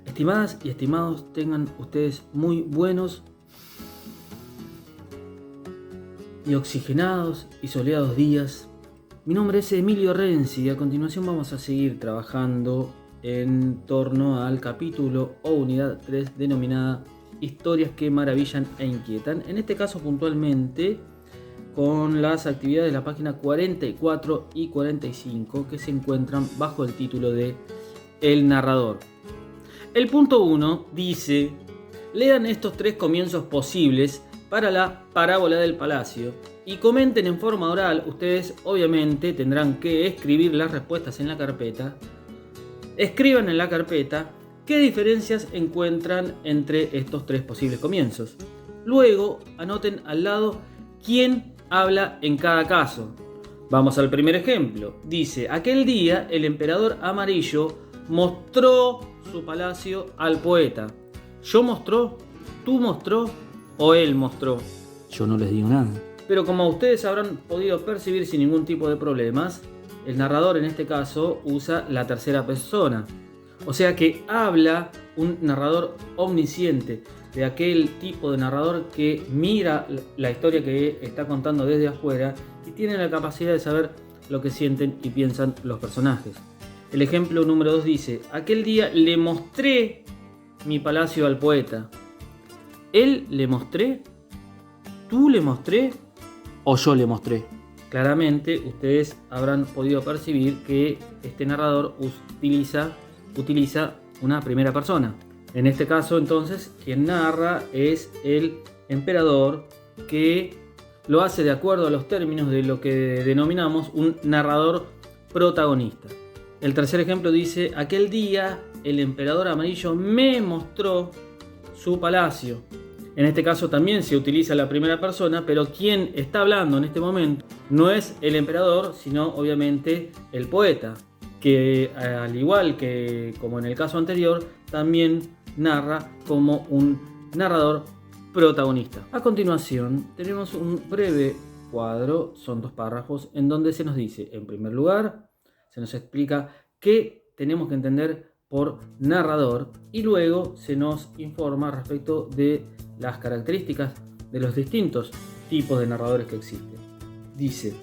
Estimadas y estimados, tengan ustedes muy buenos y oxigenados y soleados días. Mi nombre es Emilio Renzi y a continuación vamos a seguir trabajando en torno al capítulo o unidad 3 denominada Historias que maravillan e inquietan. En este caso puntualmente con las actividades de la página 44 y 45 que se encuentran bajo el título de El narrador. El punto 1 dice: lean estos 3 comienzos posibles para la parábola del palacio y comenten en forma oral. Ustedes obviamente tendrán que escribir las respuestas en la carpeta. Escriban en la carpeta qué diferencias encuentran entre estos 3 posibles comienzos. Luego anoten al lado quién habla en cada caso. Vamos al primer ejemplo. Dice: aquel día el emperador amarillo mostró su palacio al poeta. ¿Yo mostró? ¿Tú mostró? ¿O él mostró? Yo no les digo nada. Pero como ustedes habrán podido percibir sin ningún tipo de problemas, el narrador en este caso usa la tercera persona. O sea que habla un narrador omnisciente, de aquel tipo de narrador que mira la historia que está contando desde afuera y tiene la capacidad de saber lo que sienten y piensan los personajes. El ejemplo número 2 dice: aquel día le mostré mi palacio al poeta. ¿Él le mostré? ¿Tú le mostré? ¿O yo le mostré? Claramente ustedes habrán podido percibir que este narrador utiliza una primera persona. En este caso entonces quien narra es el emperador, que lo hace de acuerdo a los términos de lo que denominamos un narrador protagonista. El tercer ejemplo dice: aquel día el emperador amarillo me mostró su palacio. En este caso también se utiliza la primera persona, pero quien está hablando en este momento no es el emperador, sino obviamente el poeta, que al igual que como en el caso anterior, también narra como un narrador protagonista. A continuación tenemos un breve cuadro, son 2 párrafos, en donde se nos dice, en primer lugar, se nos explica qué tenemos que entender por narrador y luego se nos informa respecto de las características de los distintos tipos de narradores que existen. Dice: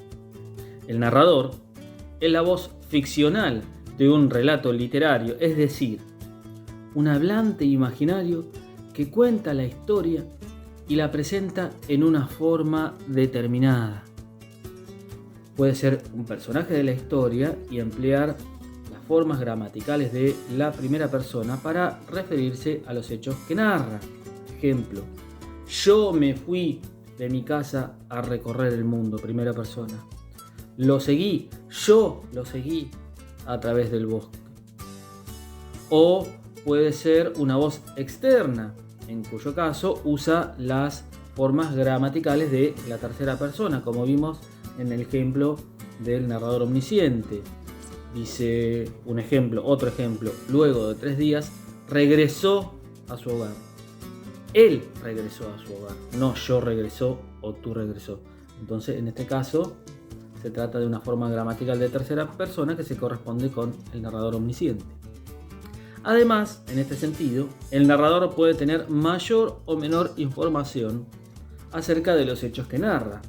el narrador es la voz ficcional de un relato literario, es decir, un hablante imaginario que cuenta la historia y la presenta en una forma determinada. Puede ser un personaje de la historia y emplear las formas gramaticales de la primera persona para referirse a los hechos que narra. Ejemplo: yo me fui de mi casa a recorrer el mundo, primera persona. Lo seguí, yo lo seguí a través del bosque. O puede ser una voz externa, en cuyo caso usa las formas gramaticales de la tercera persona, como vimos en el ejemplo del narrador omnisciente. Dice un ejemplo, otro ejemplo: luego de 3 días regresó a su hogar. Él regresó a su hogar, no yo regresó o tú regresó. Entonces en este caso se trata de una forma gramatical de tercera persona que se corresponde con el narrador omnisciente. Además, en este sentido, el narrador puede tener mayor o menor información acerca de los hechos que narra.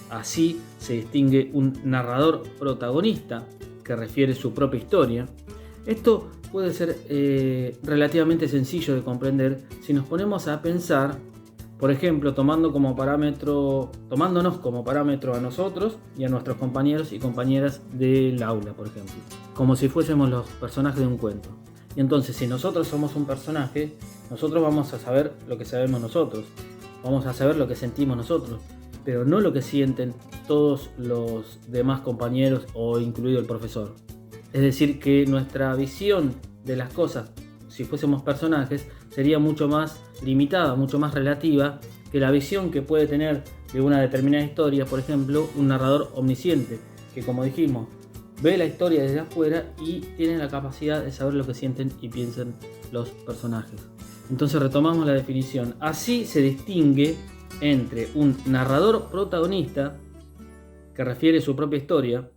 Así se distingue un narrador protagonista que refiere su propia historia. Esto puede ser relativamente sencillo de comprender si nos ponemos a pensar, por ejemplo, tomándonos como parámetro a nosotros y a nuestros compañeros y compañeras del aula, por ejemplo, como si fuésemos los personajes de un cuento. Y entonces, si nosotros somos un personaje, nosotros vamos a saber lo que sabemos nosotros, vamos a saber lo que sentimos nosotros, pero no lo que sienten todos los demás compañeros o incluido el profesor. Es decir, que nuestra visión de las cosas, si fuésemos personajes, sería mucho más limitada, mucho más relativa que la visión que puede tener de una determinada historia, por ejemplo, un narrador omnisciente, que como dijimos, ve la historia desde afuera y tiene la capacidad de saber lo que sienten y piensan los personajes. Entonces retomamos la definición. Así se distingue entre un narrador protagonista que refiere su propia historia,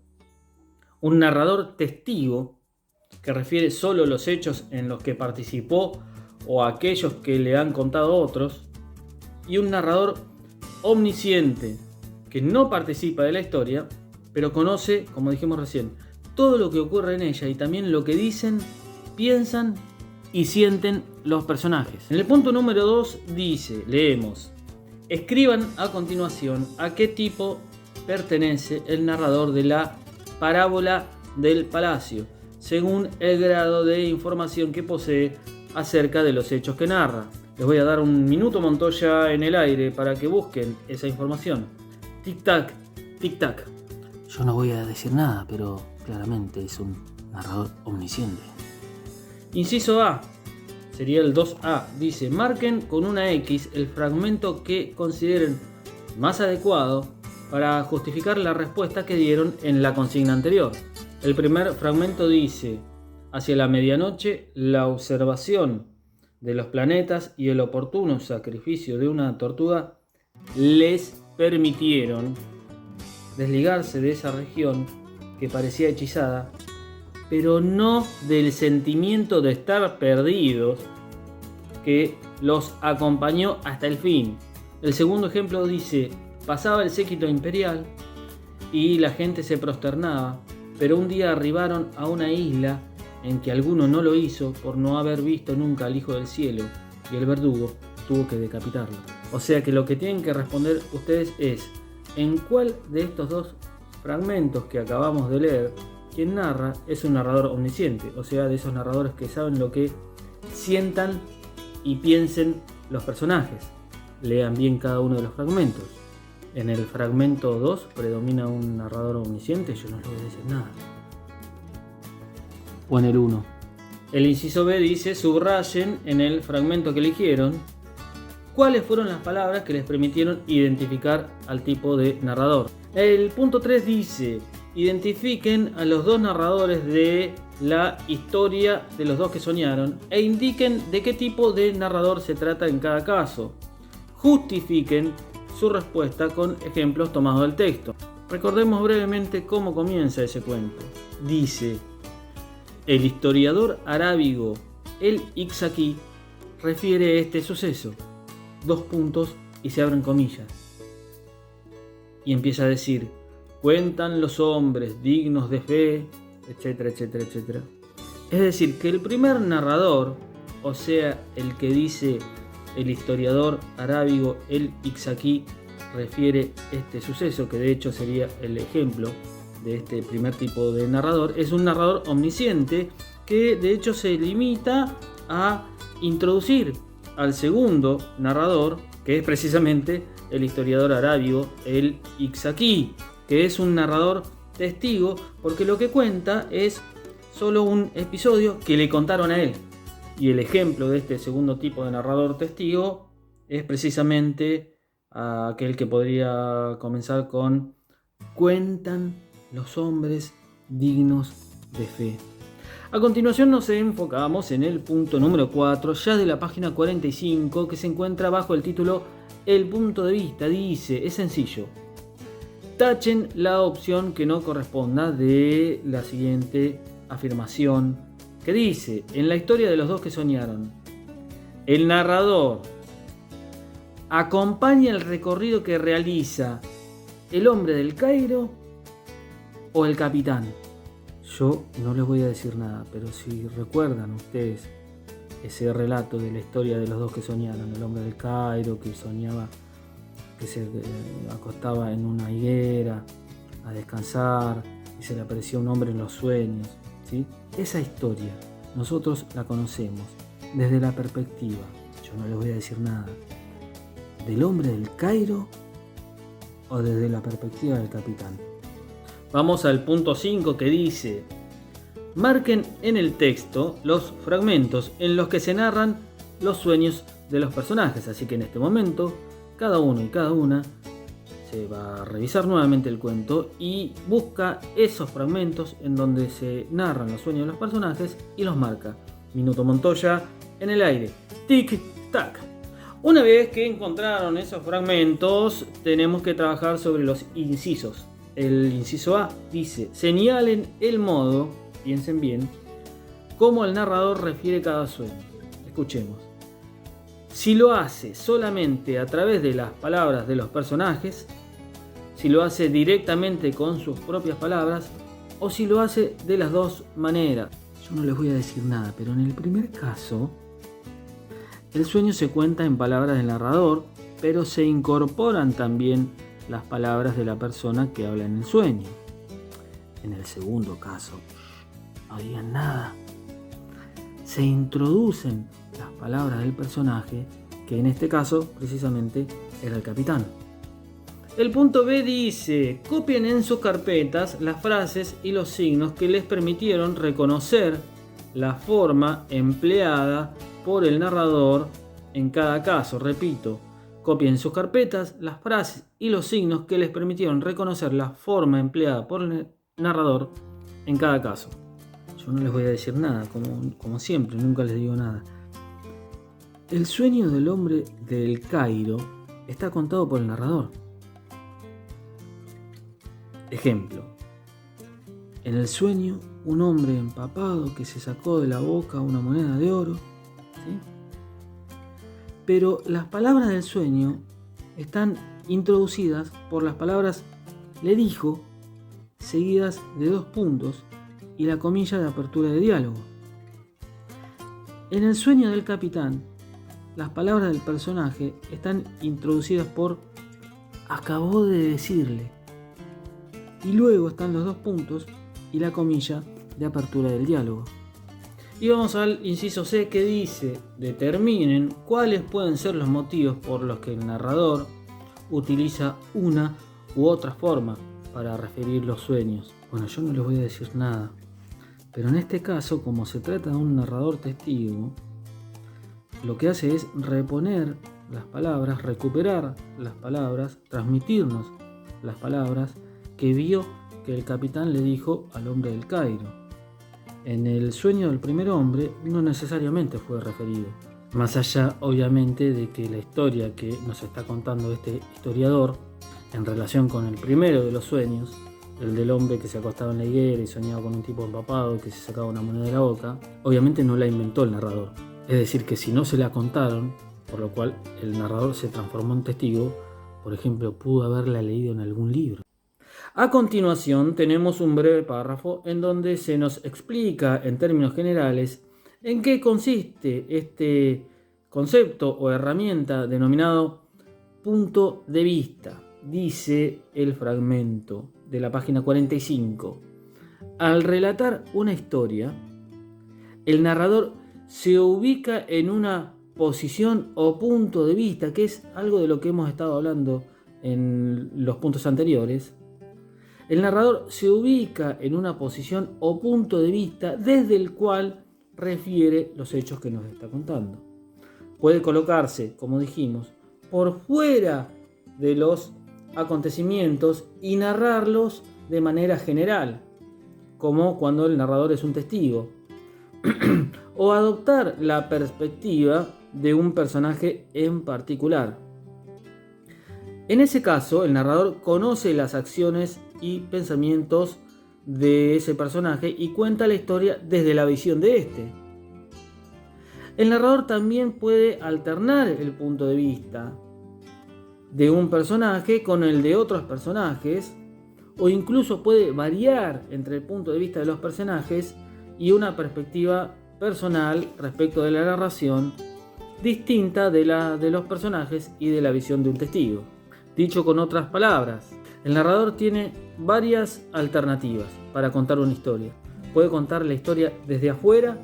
un narrador testigo que refiere solo los hechos en los que participó o aquellos que le han contado otros, y un narrador omnisciente que no participa de la historia, pero conoce, como dijimos recién, todo lo que ocurre en ella y también lo que dicen, piensan y sienten los personajes. En el punto número 2 dice, leemos: escriban a continuación a qué tipo pertenece el narrador de la parábola del palacio, según el grado de información que posee acerca de los hechos que narra. Les voy a dar un minuto Montoya en el aire para que busquen esa información. Tic-tac, tic-tac. Yo no voy a decir nada, pero claramente es un narrador omnisciente. Inciso A, sería el 2A, dice: marquen con una X el fragmento que consideren más adecuado para justificar la respuesta que dieron en la consigna anterior. El primer fragmento dice: hacia la medianoche, la observación de los planetas y el oportuno sacrificio de una tortuga les permitieron desligarse de esa región que parecía hechizada, pero no del sentimiento de estar perdidos que los acompañó hasta el fin. El segundo ejemplo dice: pasaba el séquito imperial y la gente se prosternaba, pero un día arribaron a una isla en que alguno no lo hizo por no haber visto nunca al Hijo del Cielo, y el verdugo tuvo que decapitarlo. O sea que lo que tienen que responder ustedes es: ¿en cuál de estos dos fragmentos que acabamos de leer quien narra es un narrador omnisciente? O sea, de esos narradores que saben lo que sientan y piensen los personajes. Lean bien cada uno de los fragmentos. En el fragmento 2 predomina un narrador omnisciente, yo no les voy a decir nada. O en el 1. El inciso B dice: subrayen en el fragmento que eligieron cuáles fueron las palabras que les permitieron identificar al tipo de narrador. El punto 3 dice: identifiquen a los dos narradores de la historia de los dos que soñaron e indiquen de qué tipo de narrador se trata en cada caso. Justifiquen su respuesta con ejemplos tomados del texto. Recordemos brevemente cómo comienza ese cuento. Dice: el historiador arábigo el-Iksaki refiere este suceso. Dos puntos y se abren comillas. Y empieza a decir: cuentan los hombres dignos de fe, etcétera, etcétera, etcétera. Es decir, que el primer narrador, o sea, el que dice el historiador arábigo el-Iksaki refiere este suceso, que de hecho sería el ejemplo de este primer tipo de narrador, es un narrador omnisciente que de hecho se limita a introducir al segundo narrador, que es precisamente el historiador arábigo el-Iksaki, que es un narrador testigo, porque lo que cuenta es solo un episodio que le contaron a él. Y el ejemplo de este segundo tipo de narrador testigo es precisamente aquel que podría comenzar con: cuentan los hombres dignos de fe. A continuación nos enfocamos en el punto número 4, ya de la página 45, que se encuentra bajo el título El punto de vista. Dice, es sencillo: tachen la opción que no corresponda de la siguiente afirmación, que dice: en la historia de los dos que soñaron, el narrador acompaña el recorrido que realiza el hombre del Cairo o el capitán. Yo no les voy a decir nada, pero si recuerdan ustedes ese relato de la historia de los dos que soñaron, el hombre del Cairo que soñaba que se acostaba en una higuera a descansar y se le aparecía un hombre en los sueños, ¿sí? Esa historia nosotros la conocemos desde la perspectiva, yo no les voy a decir nada, del hombre del Cairo o desde la perspectiva del capitán. Vamos al punto 5, que dice: marquen en el texto los fragmentos en los que se narran los sueños de los personajes. Así que en este momento cada uno y cada una se va a revisar nuevamente el cuento y busca esos fragmentos en donde se narran los sueños de los personajes y los marca. Minuto Montoya en el aire. Tic tac. Una vez que encontraron esos fragmentos, tenemos que trabajar sobre los incisos. El inciso A dice: señalen el modo, piensen bien, cómo el narrador refiere cada sueño. Escuchemos. Si lo hace solamente a través de las palabras de los personajes, si lo hace directamente con sus propias palabras, o si lo hace de las dos maneras. Yo no les voy a decir nada, pero en el primer caso, el sueño se cuenta en palabras del narrador, pero se incorporan también las palabras de la persona que habla en el sueño. En el segundo caso, no digan nada. Se introducen las palabras del personaje, que en este caso precisamente era el capitán. El punto B dice: copien en sus carpetas las frases y los signos que les permitieron reconocer la forma empleada por el narrador en cada caso. Repito, copien en sus carpetas las frases y los signos que les permitieron reconocer la forma empleada por el narrador en cada caso. Yo no les voy a decir nada, como siempre, nunca les digo nada. El sueño del hombre del Cairo está contado por el narrador. Ejemplo: en el sueño, un hombre empapado que se sacó de la boca una moneda de oro, ¿sí? Pero las palabras del sueño están introducidas por las palabras "le dijo", seguidas de 2 puntos y la comilla de apertura de diálogo. En el sueño del capitán, las palabras del personaje están introducidas por "acabó de decirle", y luego están los 2 puntos y la comilla de apertura del diálogo. Y vamos al inciso C, que dice: determinen cuáles pueden ser los motivos por los que el narrador utiliza una u otra forma para referir los sueños. Bueno, yo no les voy a decir nada, pero en este caso, como se trata de un narrador testigo, lo que hace es reponer las palabras, recuperar las palabras, transmitirnos las palabras que vio que el capitán le dijo al hombre del Cairo. En el sueño del primer hombre no necesariamente fue referido, más allá obviamente de que la historia que nos está contando este historiador en relación con el primero de los sueños, el del hombre que se acostaba en la higuera y soñaba con un tipo empapado que se sacaba una moneda de la boca, obviamente no la inventó el narrador. Es decir, que si no se la contaron, por lo cual el narrador se transformó en testigo, por ejemplo, pudo haberla leído en algún libro. A continuación tenemos un breve párrafo en donde se nos explica en términos generales en qué consiste este concepto o herramienta denominado punto de vista. Dice el fragmento de la página 45: al relatar una historia, el narrador se ubica en una posición o punto de vista, que es algo de lo que hemos estado hablando en los puntos anteriores. El narrador se ubica en una posición o punto de vista desde el cual refiere los hechos que nos está contando. Puede colocarse, como dijimos, por fuera de los acontecimientos y narrarlos de manera general, como cuando el narrador es un testigo, o adoptar la perspectiva de un personaje en particular. En ese caso, el narrador conoce las acciones y pensamientos de ese personaje y cuenta la historia desde la visión de este. El narrador también puede alternar el punto de vista de un personaje con el de otros personajes, o incluso puede variar entre el punto de vista de los personajes y una perspectiva personal respecto de la narración distinta de la de los personajes y de la visión de un testigo. Dicho con otras palabras, el narrador tiene varias alternativas para contar una historia. Puede contar la historia desde afuera,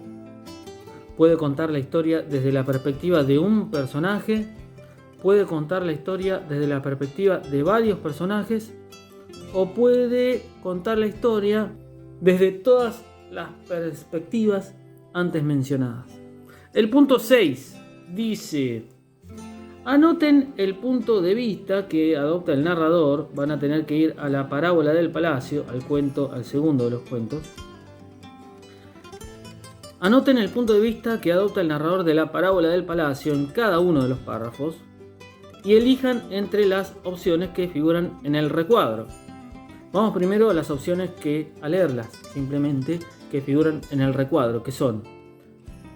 puede contar la historia desde la perspectiva de un personaje, puede contar la historia desde la perspectiva de varios personajes, o puede contar la historia desde todas las perspectivas antes mencionadas. El punto 6 dice: anoten el punto de vista que adopta el narrador. Van a tener que ir a la parábola del palacio, al segundo de los cuentos. Anoten el punto de vista que adopta el narrador de la parábola del palacio en cada uno de los párrafos y elijan entre las opciones que figuran en el recuadro. Vamos primero a las opciones a leerlas, simplemente, que figuran en el recuadro, que son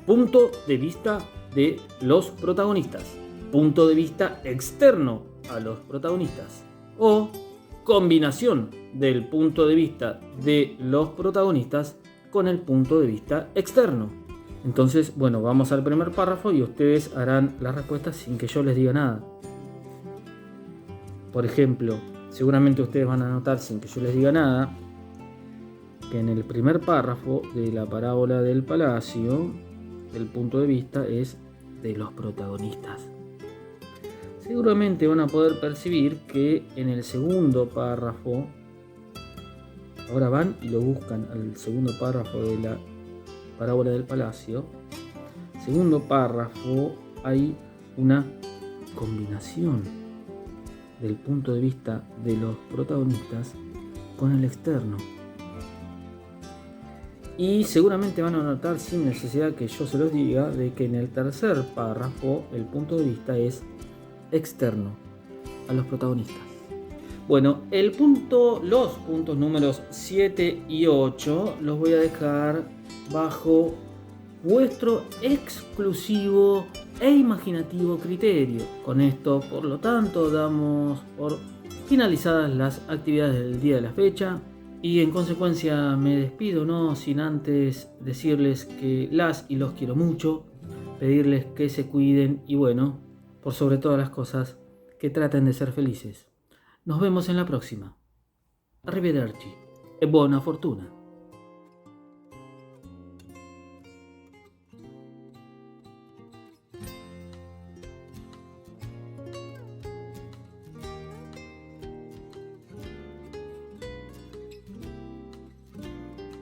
punto de vista de los protagonistas, punto de vista externo a los protagonistas o combinación del punto de vista de los protagonistas con el punto de vista externo. Entonces, bueno, vamos al primer párrafo y ustedes harán las respuestas sin que yo les diga nada. Por ejemplo, seguramente ustedes van a notar sin que yo les diga nada que en el primer párrafo de la parábola del palacio, el punto de vista es de los protagonistas. Seguramente van a poder percibir que en el segundo párrafo, ahora van y lo buscan al segundo párrafo de la parábola del palacio, segundo párrafo, hay una combinación del punto de vista de los protagonistas con el externo. Y seguramente van a notar, sin necesidad que yo se los diga, de que en el tercer párrafo el punto de vista es externo a los protagonistas. Bueno, los puntos números 7 y 8 los voy a dejar bajo vuestro exclusivo e imaginativo criterio. Con esto, por lo tanto, damos por finalizadas las actividades del día de la fecha y en consecuencia me despido, no sin antes decirles que las y los quiero mucho, pedirles que se cuiden y bueno, por sobre todas las cosas, que traten de ser felices. Nos vemos en la próxima. Arrivederci e buona fortuna.